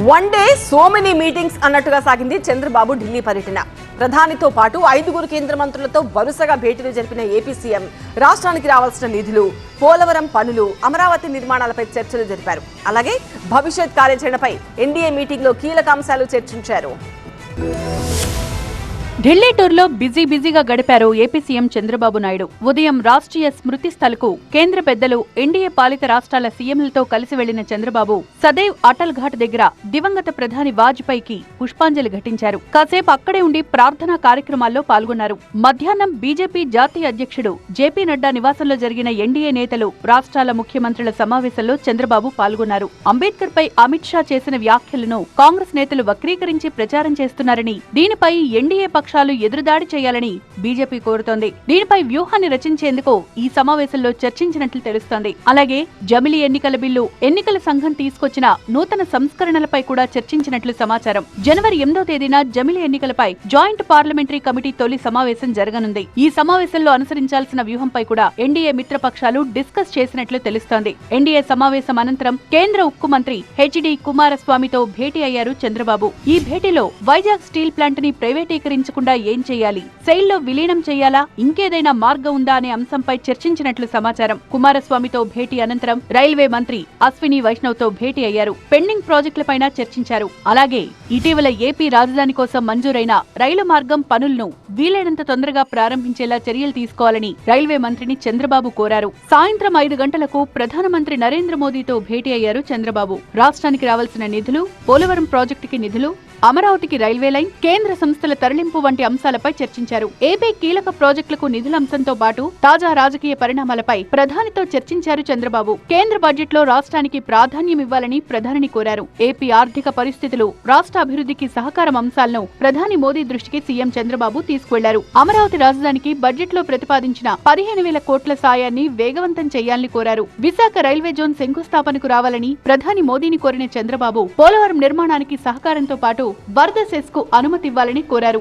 One day so many meetings అన్నట్టుగా సాగింది చంద్రబాబు ఢిల్లీ పర్యటన. ప్రధానితో పాటు 5 కేంద్ర మంత్రులతో వరుసగా భేటీలు జరిపిన ఏపీ సీఎం రాష్ట్రానికి రావాల్సిన నిధులు, పోలవరం పనులు, అమరావతి నిర్మాణాలపై చర్చలు జరిపారు. అలాగే భవిష్యత్ కార్యాచరణపై ఎన్డీఏ మీటింగ్లో కీలక అంశాలు చర్చించారు. ఢిల్లీ టూర్లో బిజీగా గడిపారు ఏపీ సీఎం చంద్రబాబు నాయుడు. ఉదయం రాష్ట్రీయ స్మృతి స్థల్కు కేంద్ర పెద్దలు, ఎన్డీఏ పాలిత రాష్ట్రాల సీఎంలతో కలిసి వెళ్లిన చంద్రబాబు సదైవ్ అటల్ ఘాట్ దగ్గర దివంగత ప్రధాని వాజ్పేయికి పుష్పాంజలి ఘటించారు. కాసేపు అక్కడే ఉండి ప్రార్థనా కార్యక్రమాల్లో పాల్గొన్నారు. మధ్యాహ్నం బీజేపీ జాతీయ అధ్యక్షుడు జేపీ నడ్డా నివాసంలో జరిగిన ఎన్డీఏ నేతలు, రాష్ట్రాల ముఖ్యమంత్రుల సమావేశంలో చంద్రబాబు పాల్గొన్నారు. అంబేద్కర్ పై అమిత్ షా చేసిన వ్యాఖ్యలను కాంగ్రెస్ నేతలు వక్రీకరించి ప్రచారం చేస్తున్నారని, దీనిపై ఎన్డీఏ పక్షాలు ఎదురుదాడి చేయాలని బీజేపీ కోరుతోంది. దీనిపై వ్యూహాన్ని రచించేందుకు ఈ సమావేశంలో చర్చించినట్లు తెలుస్తోంది. అలాగే జమిలీ ఎన్నికల బిల్లు, ఎన్నికల సంఘం తీసుకొచ్చిన నూతన సంస్కరణలపై కూడా చర్చించినట్లు సమాచారం. జనవరి 8వ తేదీన జమిలీ ఎన్నికలపై జాయింట్ పార్లమెంటరీ కమిటీ తొలి సమావేశం జరగనుంది. ఈ సమావేశంలో అనుసరించాల్సిన వ్యూహంపై కూడా ఎన్డీఏ మిత్రపక్షాలు డిస్కస్ చేసినట్లు తెలుస్తోంది. ఎన్డీఏ సమావేశం అనంతరం కేంద్ర ఉక్కు మంత్రి హెచ్డి కుమారస్వామితో భేటీ అయ్యారు చంద్రబాబు. ఈ భేటీలో వైజాగ్ స్టీల్ ప్లాంట్ ని ప్రైవేటీకరించకుండా ఏం చేయాలి, సెయిల్లో విలీనం చేయాలా, ఇంకేదైనా మార్గం ఉందా అనే అంశంపై చర్చించినట్లు సమాచారం. కుమారస్వామితో భేటీ అనంతరం రైల్వే మంత్రి అశ్విని వైష్ణవ్ తో భేటీ అయ్యారు. పెండింగ్ ప్రాజెక్టులపైన చర్చించారు. అలాగే ఇటీవల ఏపీ రాజధాని కోసం మంజూరైన రైలు మార్గం పనులను వీలైనంత తొందరగా ప్రారంభించేలా చర్యలు తీసుకోవాలని రైల్వే మంత్రిని చంద్రబాబు కోరారు. సాయంత్రం 5 గంటలకు ప్రధానమంత్రి నరేంద్ర మోదీతో భేటీ అయ్యారు చంద్రబాబు. రాష్ట్రానికి రావాల్సిన నిధులు, పోలవరం ప్రాజెక్టుకి నిధులు, అమరావతికి రైల్వే లైన్, కేంద్ర సంస్థల తరలింపు వంటి అంశాలపై చర్చించారు. ఏపీ కీలక ప్రాజెక్టులకు నిధుల అంశంతో పాటు తాజా రాజకీయ పరిణామాలపై ప్రధానితో చర్చించారు చంద్రబాబు. కేంద్ర బడ్జెట్ లో రాష్ట్రానికి ప్రాధాన్యం ఇవ్వాలని ప్రధానిని కోరారు. ఏపీ ఆర్థిక పరిస్థితులు, రాష్ట్ర అభివృద్ధికి సహకారం అంశాలను ప్రధాని మోదీ దృష్టికి సీఎం చంద్రబాబు తీసుకువెళ్లారు. అమరావతి రాజధానికి బడ్జెట్ లో ప్రతిపాదించిన 15,000 కోట్ల సాయాన్ని వేగవంతం చేయాలని కోరారు. విశాఖ రైల్వే జోన్ శంకుస్థాపనకు రావాలని ప్రధాని మోదీని కోరిన చంద్రబాబు పోలవరం నిర్మాణానికి సహకారంతో పాటు వరద సెస్ కు అనుమతి ఇవ్వాలని కోరారు.